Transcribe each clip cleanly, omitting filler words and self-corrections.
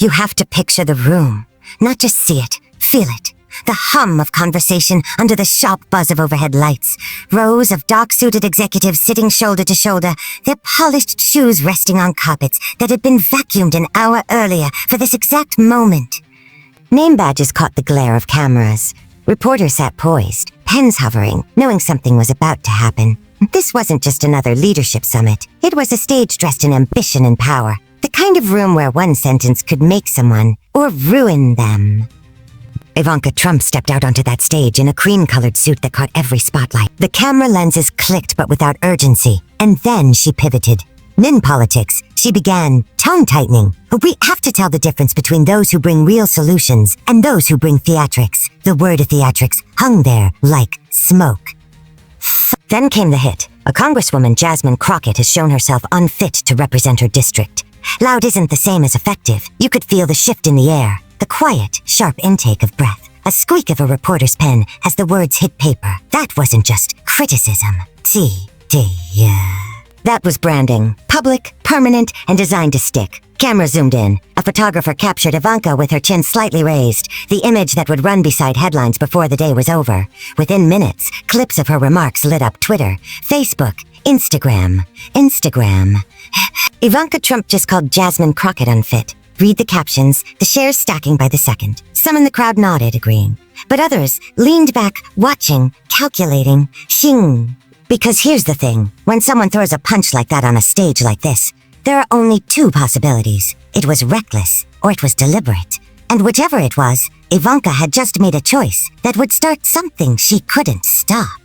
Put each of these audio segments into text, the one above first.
You have to picture the room, not just see it, feel it. The hum of conversation under the sharp buzz of overhead lights. Rows of dark-suited executives sitting shoulder to shoulder, their polished shoes resting on carpets that had been vacuumed an hour earlier for this exact moment. Name badges caught the glare of cameras. Reporters sat poised, pens hovering, knowing something was about to happen. This wasn't just another leadership summit. It was a stage dressed in ambition and power. The kind of room where one sentence could make someone or ruin them. Ivanka Trump stepped out onto that stage in a cream-colored suit that caught every spotlight. The camera lenses clicked but without urgency, and then she pivoted. In politics, she began tone-tightening. We have to tell the difference between those who bring real solutions and those who bring theatrics. The word theatrics hung there like smoke. Then came the hit. A Congresswoman Jasmine Crockett has shown herself unfit to represent her district. Loud isn't the same as effective. You could feel the shift in the air. The quiet, sharp intake of breath. A squeak of a reporter's pen as the words hit paper. That wasn't just criticism. That was branding. Public, permanent, and designed to stick. Camera zoomed in. A photographer captured Ivanka with her chin slightly raised, the image that would run beside headlines before the day was over. Within minutes, clips of her remarks lit up Twitter, Facebook, Instagram. Ivanka Trump just called Jasmine Crockett unfit. Read the captions, the shares stacking by the second. Some in the crowd nodded, agreeing. But others leaned back, watching, calculating. Shing. Because here's the thing. When someone throws a punch like that on a stage like this, there are only two possibilities. It was reckless, or it was deliberate. And whichever it was, Ivanka had just made a choice that would start something she couldn't stop.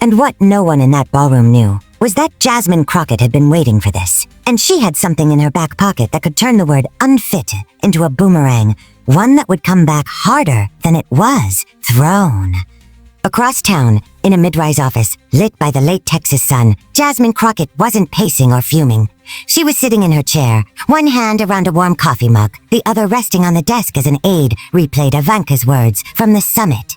And what no one in that ballroom knew was that Jasmine Crockett had been waiting for this. And she had something in her back pocket that could turn the word unfit into a boomerang, one that would come back harder than it was thrown. Across town, in a mid-rise office, lit by the late Texas sun, Jasmine Crockett wasn't pacing or fuming. She was sitting in her chair, one hand around a warm coffee mug, the other resting on the desk as an aide replayed Ivanka's words from the summit.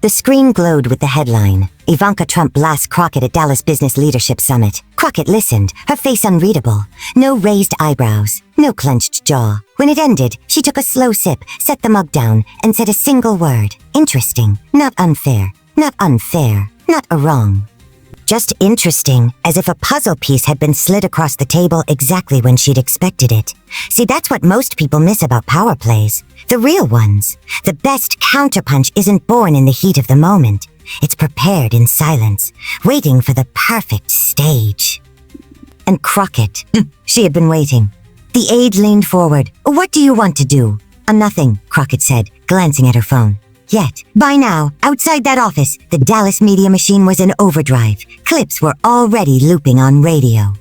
The screen glowed with the headline, Ivanka Trump blasts Crockett at Dallas Business Leadership Summit. Crockett listened, her face unreadable. No raised eyebrows, no clenched jaw. When it ended, she took a slow sip, set the mug down, and said a single word. Interesting, not unfair, not unfair, not a wrong. Just interesting, as if a puzzle piece had been slid across the table exactly when she'd expected it. See, that's what most people miss about power plays. The real ones. The best counterpunch isn't born in the heat of the moment. It's prepared in silence, waiting for the perfect stage. And Crockett, she had been waiting. The aide leaned forward. What do you want to do? Nothing, Crockett said, glancing at her phone. Yet, by now, outside that office, the Dallas media machine was in overdrive. Clips were already looping on radio.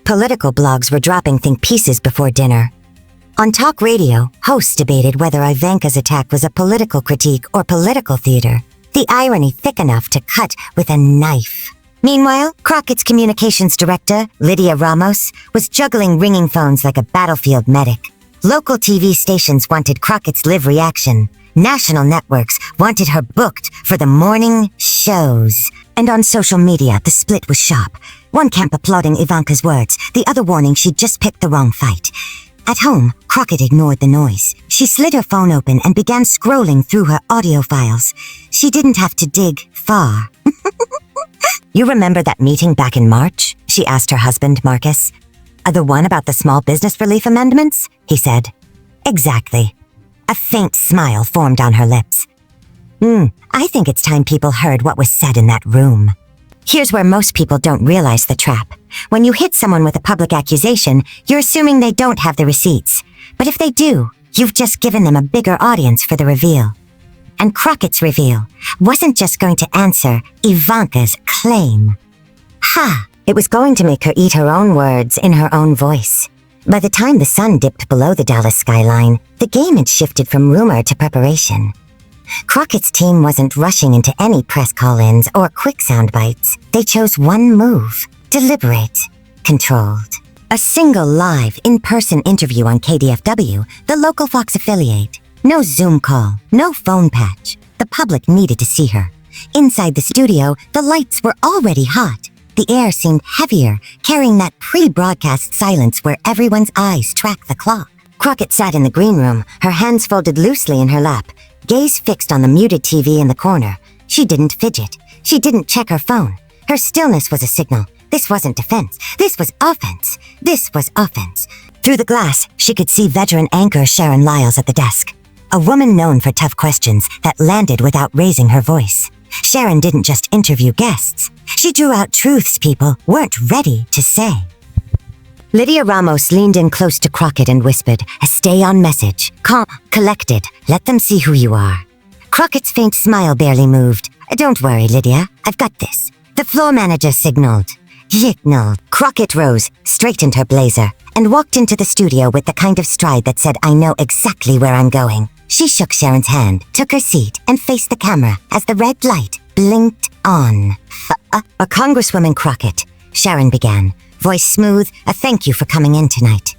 Political blogs were dropping think pieces before dinner. On talk radio, hosts debated whether Ivanka's attack was a political critique or political theater. The irony thick enough to cut with a knife. Meanwhile, Crockett's communications director, Lydia Ramos, was juggling ringing phones like a battlefield medic. Local TV stations wanted Crockett's live reaction. National networks wanted her booked for the morning shows. And on social media, the split was sharp. One camp applauding Ivanka's words, the other warning she'd just picked the wrong fight. At home, Crockett ignored the noise. She slid her phone open and began scrolling through her audio files. She didn't have to dig far. You remember that meeting back in March? She asked her husband, Marcus. The one about the small business relief amendments? He said. Exactly. A faint smile formed on her lips. I think it's time people heard what was said in that room. Here's where most people don't realize the trap. When you hit someone with a public accusation, you're assuming they don't have the receipts. But if they do, you've just given them a bigger audience for the reveal. And Crockett's reveal wasn't just going to answer Ivanka's claim. It was going to make her eat her own words in her own voice. By the time the sun dipped below the Dallas skyline, the game had shifted from rumor to preparation. Crockett's team wasn't rushing into any press call-ins or quick sound bites. They chose one move, deliberate, controlled. A single live, in-person interview on KDFW, the local Fox affiliate. No Zoom call, no phone patch. The public needed to see her. Inside the studio, the lights were already hot. The air seemed heavier, carrying that pre-broadcast silence where everyone's eyes track the clock. Crockett sat in the green room, her hands folded loosely in her lap, gaze fixed on the muted TV in the corner. She didn't fidget. She didn't check her phone. Her stillness was a signal. This wasn't defense. This was offense. This was offense. Through the glass, she could see veteran anchor Sharon Lyles at the desk. A woman known for tough questions that landed without raising her voice. Sharon didn't just interview guests. She drew out truths people weren't ready to say. Lydia Ramos leaned in close to Crockett and whispered, a stay-on message. Calm, collected. Let them see who you are. Crockett's faint smile barely moved. Don't worry, Lydia. I've got this. The floor manager signaled. Crockett rose, straightened her blazer, and walked into the studio with the kind of stride that said, I know exactly where I'm going. She shook Sharon's hand, took her seat, and faced the camera as the red light blinked on. A Congresswoman Crockett, Sharon began, voice smooth, a thank you for coming in tonight.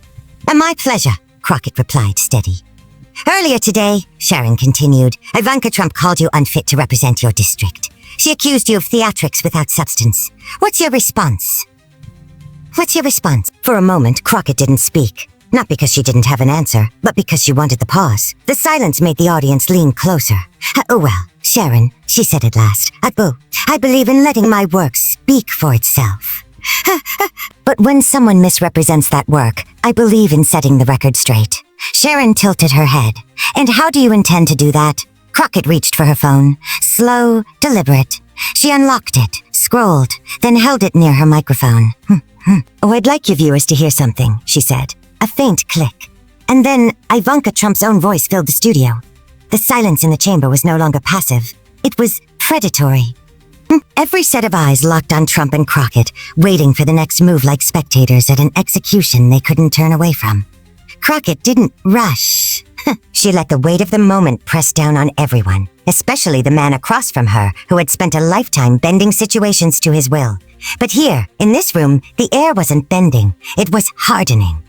My pleasure, Crockett replied, steady. Earlier today, Sharon continued, Ivanka Trump called you unfit to represent your district. She accused you of theatrics without substance. What's your response? For a moment, Crockett didn't speak. Not because she didn't have an answer, but because she wanted the pause. The silence made the audience lean closer. Oh well, Sharon, she said at last. I believe in letting my work speak for itself. But when someone misrepresents that work, I believe in setting the record straight. Sharon tilted her head. And how do you intend to do that? Crockett reached for her phone. Slow, deliberate. She unlocked it, scrolled, then held it near her microphone. Oh, I'd like you viewers to hear something, she said. A faint click. And then Ivanka Trump's own voice filled the studio. The silence in the chamber was no longer passive. It was predatory. Every set of eyes locked on Trump and Crockett, waiting for the next move like spectators at an execution they couldn't turn away from. Crockett didn't rush. She let the weight of the moment press down on everyone, especially the man across from her who had spent a lifetime bending situations to his will. But here, in this room, the air wasn't bending. It was hardening.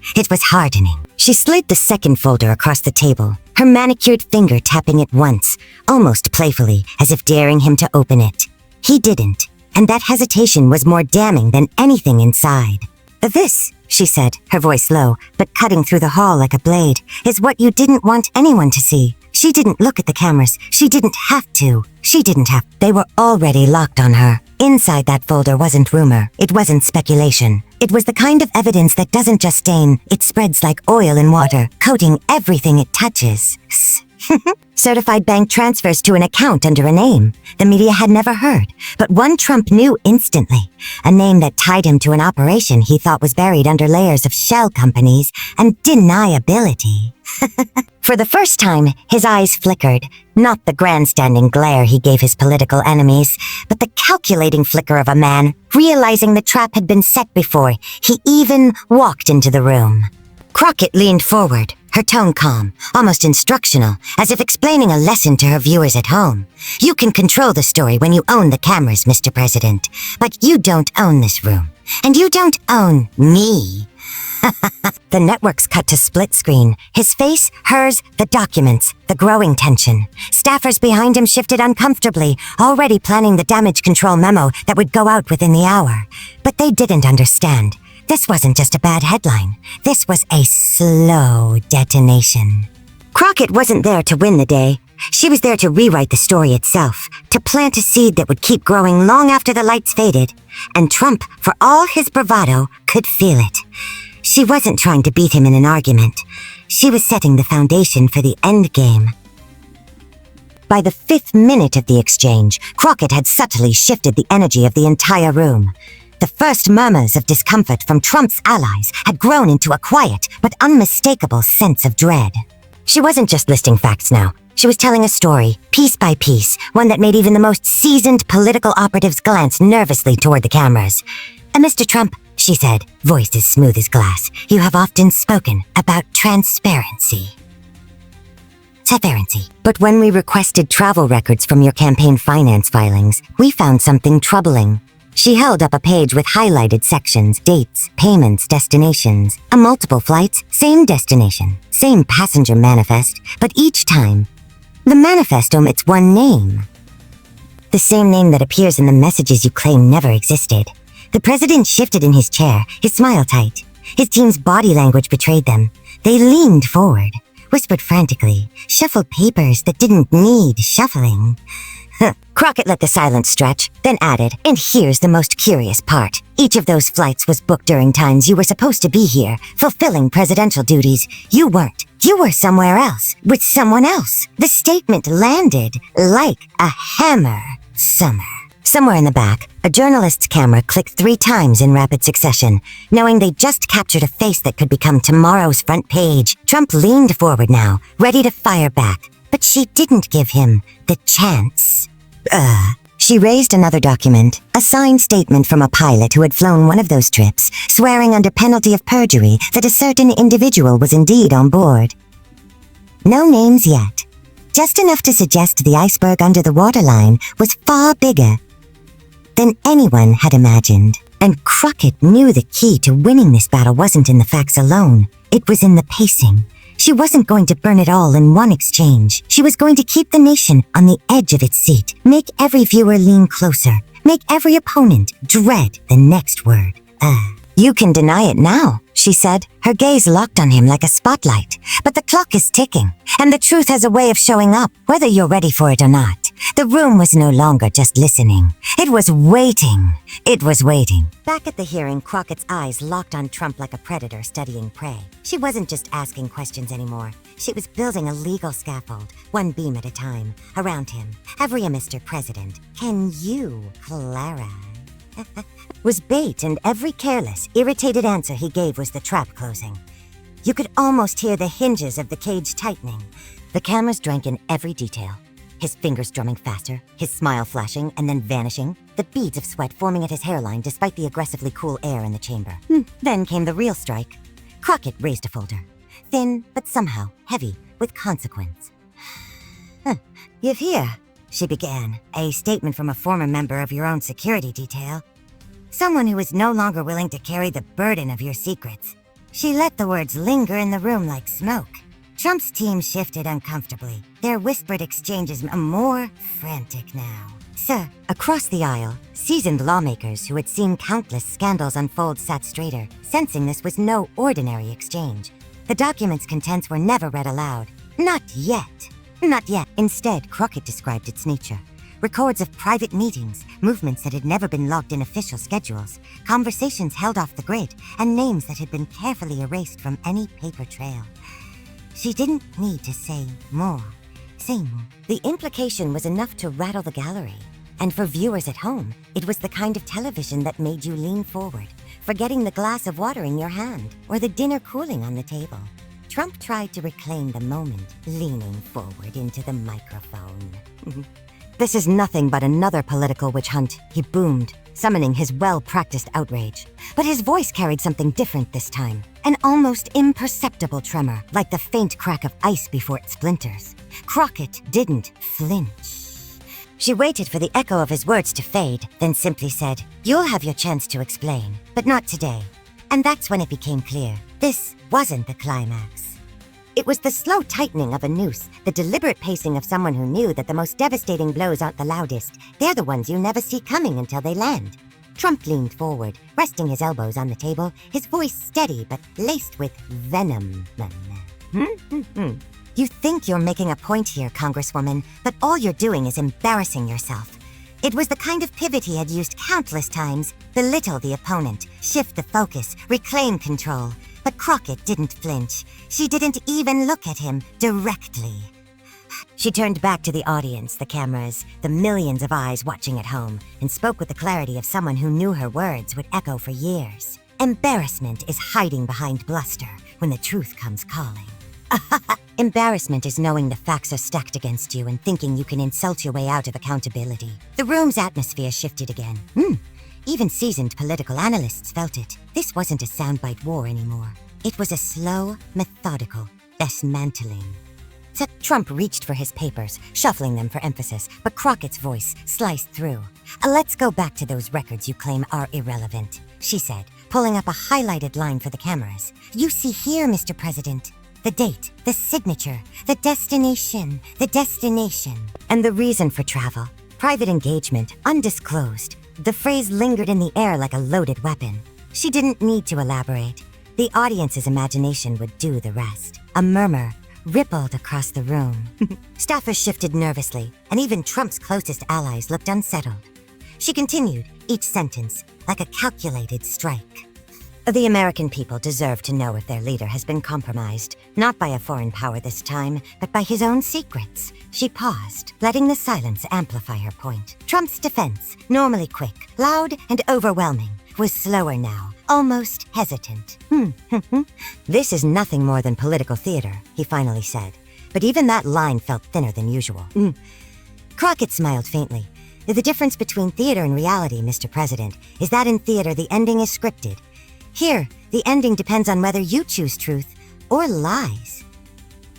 She slid the second folder across the table, her manicured finger tapping it once, almost playfully, as if daring him to open it. He didn't, and that hesitation was more damning than anything inside. This, she said, her voice low, but cutting through the hall like a blade, is what you didn't want anyone to see. She didn't look at the cameras. She didn't have to. They were already locked on her. Inside that folder wasn't rumor. It wasn't speculation. It was the kind of evidence that doesn't just stain, it spreads like oil in water, coating everything it touches. Certified bank transfers to an account under a name the media had never heard, but one Trump knew instantly, a name that tied him to an operation he thought was buried under layers of shell companies and deniability. For the first time, his eyes flickered, not the grandstanding glare he gave his political enemies, but the calculating flicker of a man realizing the trap had been set before he even walked into the room. Crockett leaned forward, her tone calm, almost instructional, as if explaining a lesson to her viewers at home. You can control the story when you own the cameras, Mr. President, but you don't own this room. And you don't own me. The networks cut to split screen. His face, hers, the documents, the growing tension. Staffers behind him shifted uncomfortably, already planning the damage control memo that would go out within the hour. But they didn't understand. This wasn't just a bad headline. This was a slow detonation. Crockett wasn't there to win the day. She was there to rewrite the story itself, to plant a seed that would keep growing long after the lights faded. And Trump, for all his bravado, could feel it. She wasn't trying to beat him in an argument. She was setting the foundation for the end game. By the 5th minute of the exchange, Crockett had subtly shifted the energy of the entire room. The first murmurs of discomfort from Trump's allies had grown into a quiet but unmistakable sense of dread. She wasn't just listing facts now. She was telling a story, piece by piece, one that made even the most seasoned political operatives glance nervously toward the cameras. Mr. Trump, she said, voice as smooth as glass, you have often spoken about transparency. But when we requested travel records from your campaign finance filings, we found something troubling. She held up a page with highlighted sections, dates, payments, destinations. Multiple flights, same destination, same passenger manifest, but each time, the manifest omits one name. The same name that appears in the messages you claim never existed. The president shifted in his chair, his smile tight. His team's body language betrayed them. They leaned forward, whispered frantically, shuffled papers that didn't need shuffling. Crockett let the silence stretch, then added, and here's the most curious part. Each of those flights was booked during times you were supposed to be here, fulfilling presidential duties. You weren't. You were somewhere else, with someone else. The statement landed like a hammer. Somewhere in the back, a journalist's camera clicked 3 times in rapid succession. Knowing they just captured a face that could become tomorrow's front page, Trump leaned forward now, ready to fire back. But she didn't give him the chance. She raised another document, a signed statement from a pilot who had flown one of those trips, swearing under penalty of perjury that a certain individual was indeed on board. No names yet. Just enough to suggest the iceberg under the waterline was far bigger than anyone had imagined. And Crockett knew the key to winning this battle wasn't in the facts alone. It was in the pacing. She wasn't going to burn it all in one exchange. She was going to keep the nation on the edge of its seat, make every viewer lean closer, make every opponent dread the next word. You can deny it now, she said, her gaze locked on him like a spotlight. But the clock is ticking, and the truth has a way of showing up, whether you're ready for it or not. The room was no longer just listening. It was waiting. It was waiting. Back at the hearing, Crockett's eyes locked on Trump like a predator studying prey. She wasn't just asking questions anymore. She was building a legal scaffold, one beam at a time, around him. Every Mr. President, can you, Clara? Was bait, and every careless, irritated answer he gave was the trap closing. You could almost hear the hinges of the cage tightening. The cameras drank in every detail. His fingers drumming faster, his smile flashing and then vanishing, the beads of sweat forming at his hairline despite the aggressively cool air in the chamber. Then came the real strike. Crockett raised a folder. Thin, but somehow heavy, with consequence. Give here, she began, a statement from a former member of your own security detail. Someone who is no longer willing to carry the burden of your secrets. She let the words linger in the room like smoke. Trump's team shifted uncomfortably, their whispered exchanges more frantic now. Sir, across the aisle, seasoned lawmakers who had seen countless scandals unfold sat straighter, sensing this was no ordinary exchange. The document's contents were never read aloud. Not yet. Not yet. Instead, Crockett described its nature. Records of private meetings, movements that had never been logged in official schedules, conversations held off the grid, and names that had been carefully erased from any paper trail. She didn't need to say more. The implication was enough to rattle the gallery. And for viewers at home, it was the kind of television that made you lean forward, forgetting the glass of water in your hand or the dinner cooling on the table. Trump tried to reclaim the moment, leaning forward into the microphone. This is nothing but another political witch hunt, he boomed, summoning his well-practiced outrage. But his voice carried something different this time. An almost imperceptible tremor, like the faint crack of ice before it splinters. Crockett didn't flinch. She waited for the echo of his words to fade, then simply said, "You'll have your chance to explain, but not today." And that's when it became clear. This wasn't the climax. It was the slow tightening of a noose, the deliberate pacing of someone who knew that the most devastating blows aren't the loudest. They're the ones you never see coming until they land. Trump leaned forward, resting his elbows on the table, his voice steady but laced with venom. You think you're making a point here, Congresswoman, but all you're doing is embarrassing yourself. It was the kind of pivot he had used countless times. Belittle the opponent, shift the focus, reclaim control. But Crockett didn't flinch. She didn't even look at him directly. She turned back to the audience, the cameras, the millions of eyes watching at home, and spoke with the clarity of someone who knew her words would echo for years. Embarrassment is hiding behind bluster when the truth comes calling. Embarrassment is knowing the facts are stacked against you and thinking you can insult your way out of accountability. The room's atmosphere shifted again. Even seasoned political analysts felt it. This wasn't a soundbite war anymore. It was a slow, methodical dismantling. So Trump reached for his papers, shuffling them for emphasis, but Crockett's voice sliced through. "Let's go back to those records you claim are irrelevant," she said, pulling up a highlighted line for the cameras. "You see here, Mr. President, the date, the signature, the destination, and the reason for travel. Private engagement, undisclosed. The phrase lingered in the air like a loaded weapon. She didn't need to elaborate. The audience's imagination would do the rest. A murmur rippled across the room. Staffers shifted nervously, and even Trump's closest allies looked unsettled. She continued, each sentence like a calculated strike. The American people deserve to know if their leader has been compromised, not by a foreign power this time, but by his own secrets. She paused, letting the silence amplify her point. Trump's defense, normally quick, loud, and overwhelming, was slower now, almost hesitant. This is nothing more than political theater, he finally said. But even that line felt thinner than usual. Crockett smiled faintly. The difference between theater and reality, Mr. President, is that in theater the ending is scripted. Here, the ending depends on whether you choose truth or lies.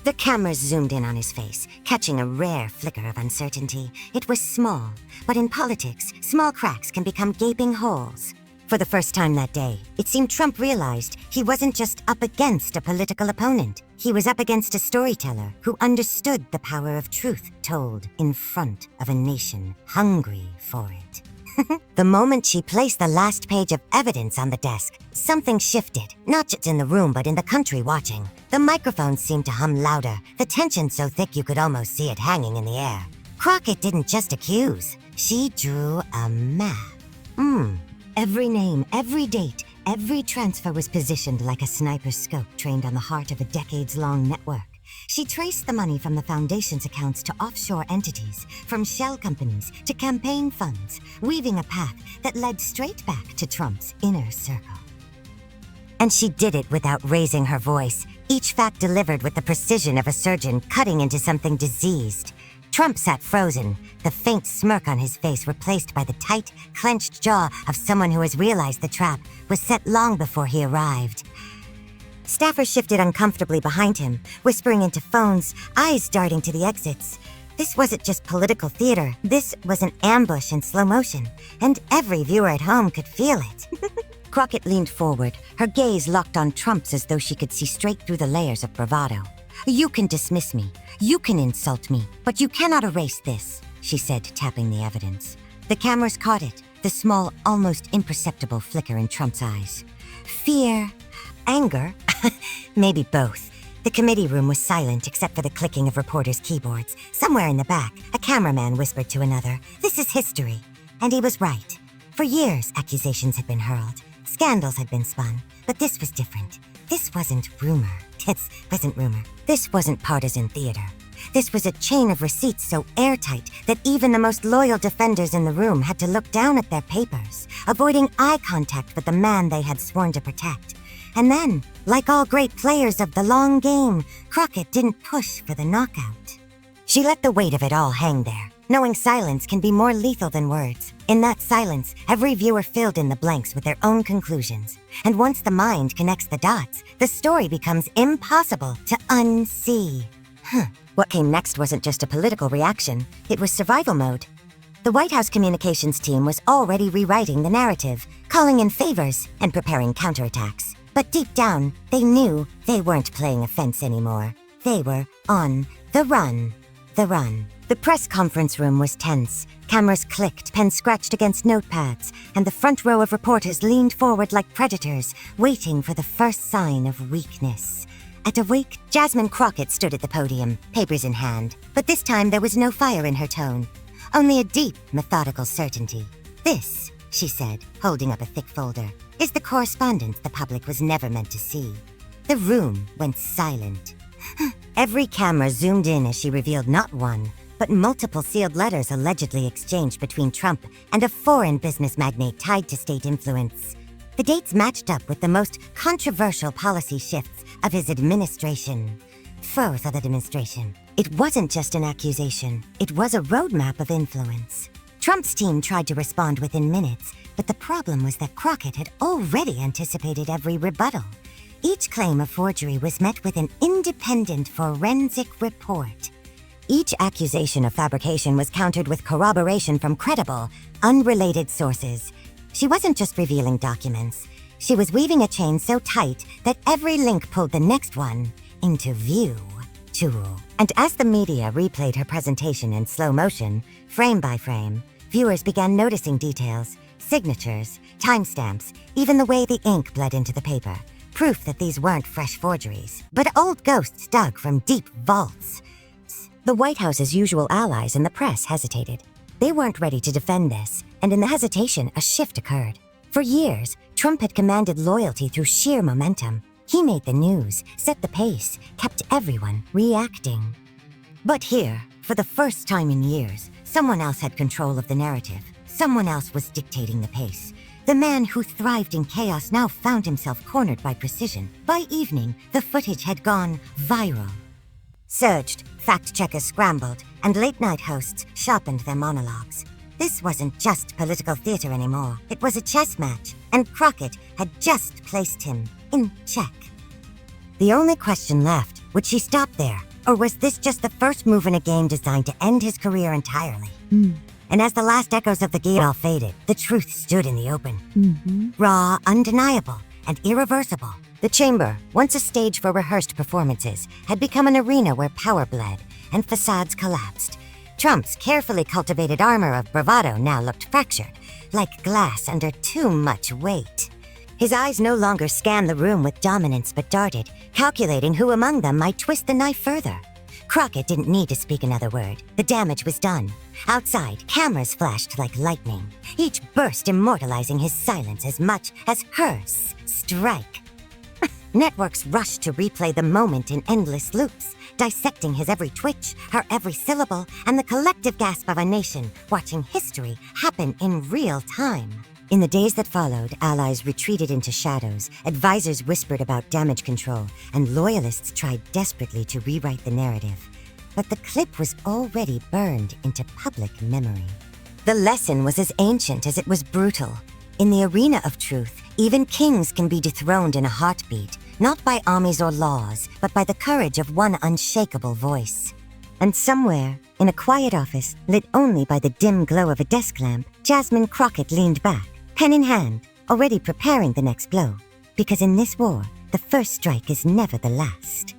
The cameras zoomed in on his face, catching a rare flicker of uncertainty. It was small, but in politics, small cracks can become gaping holes. For the first time that day, it seemed Trump realized he wasn't just up against a political opponent. He was up against a storyteller who understood the power of truth told in front of a nation hungry for it. The moment she placed the last page of evidence on the desk, something shifted, not just in the room but in the country watching. The microphone seemed to hum louder, the tension so thick you could almost see it hanging in the air. Crockett didn't just accuse, she drew a map. Every name, every date, every transfer was positioned like a sniper's scope trained on the heart of a decades-long network. She traced the money from the foundation's accounts to offshore entities, from shell companies to campaign funds, weaving a path that led straight back to Trump's inner circle. And she did it without raising her voice, each fact delivered with the precision of a surgeon cutting into something diseased. Trump sat frozen, the faint smirk on his face replaced by the tight, clenched jaw of someone who has realized the trap was set long before he arrived. Staffers shifted uncomfortably behind him, whispering into phones, eyes darting to the exits. This wasn't just political theater. This was an ambush in slow motion, and every viewer at home could feel it. Crockett leaned forward, her gaze locked on Trump's as though she could see straight through the layers of bravado. "You can dismiss me, you can insult me, but you cannot erase this," she said, tapping the evidence. The cameras caught it, the small, almost imperceptible flicker in Trump's eyes. Fear, anger, maybe both. The committee room was silent except for the clicking of reporters' keyboards. Somewhere in the back, a cameraman whispered to another, "This is history." And he was right. For years, accusations had been hurled. Scandals had been spun. But this was different. This wasn't rumor. This wasn't partisan theater. This was a chain of receipts so airtight that even the most loyal defenders in the room had to look down at their papers, avoiding eye contact with the man they had sworn to protect. And then, like all great players of the long game, Crockett didn't push for the knockout. She let the weight of it all hang there, knowing silence can be more lethal than words. In that silence, every viewer filled in the blanks with their own conclusions. And once the mind connects the dots, the story becomes impossible to unsee. What came next wasn't just a political reaction, it was survival mode. The White House communications team was already rewriting the narrative, calling in favors and preparing counterattacks. But deep down, they knew they weren't playing a fence anymore. They were on the run. The press conference room was tense. Cameras clicked, pens scratched against notepads, and the front row of reporters leaned forward like predators, waiting for the first sign of weakness. At a wake, Jasmine Crockett stood at the podium, papers in hand. But this time there was no fire in her tone, only a deep, methodical certainty. "This," she said, holding up a thick folder, "is the correspondence the public was never meant to see." The room went silent. Every camera zoomed in as she revealed not one, but multiple sealed letters allegedly exchanged between Trump and a foreign business magnate tied to state influence. The dates matched up with the most controversial policy shifts of his administration. Foes of the administration. It wasn't just an accusation, it was a roadmap of influence. Trump's team tried to respond within minutes, but the problem was that Crockett had already anticipated every rebuttal. Each claim of forgery was met with an independent forensic report. Each accusation of fabrication was countered with corroboration from credible, unrelated sources. She wasn't just revealing documents. She was weaving a chain so tight that every link pulled the next one into view. And as the media replayed her presentation in slow motion, frame by frame, viewers began noticing details. Signatures, timestamps, even the way the ink bled into the paper. Proof that these weren't fresh forgeries, but old ghosts dug from deep vaults. The White House's usual allies and the press hesitated. They weren't ready to defend this, and in the hesitation, a shift occurred. For years, Trump had commanded loyalty through sheer momentum. He made the news, set the pace, kept everyone reacting. But here, for the first time in years, someone else had control of the narrative. Someone else was dictating the pace. The man who thrived in chaos now found himself cornered by precision. By evening, the footage had gone viral. Surged, fact-checkers scrambled, and late-night hosts sharpened their monologues. This wasn't just political theater anymore. It was a chess match, and Crockett had just placed him in check. The only question left, would she stop there? Or was this just the first move in a game designed to end his career entirely? And as the last echoes of the game all faded, the truth stood in the open. Raw, undeniable, and irreversible. The chamber, once a stage for rehearsed performances, had become an arena where power bled and facades collapsed. Trump's carefully cultivated armor of bravado now looked fractured, like glass under too much weight. His eyes no longer scanned the room with dominance but darted, calculating who among them might twist the knife further. Crockett didn't need to speak another word. The damage was done. Outside, cameras flashed like lightning, each burst immortalizing his silence as much as her strike. Networks rushed to replay the moment in endless loops, dissecting his every twitch, her every syllable, and the collective gasp of a nation watching history happen in real time. In the days that followed, allies retreated into shadows, advisors whispered about damage control, and loyalists tried desperately to rewrite the narrative. But the clip was already burned into public memory. The lesson was as ancient as it was brutal. In the arena of truth, even kings can be dethroned in a heartbeat, not by armies or laws, but by the courage of one unshakable voice. And somewhere, in a quiet office, lit only by the dim glow of a desk lamp, Jasmine Crockett leaned back, pen in hand, already preparing the next blow. Because in this war, the first strike is never the last.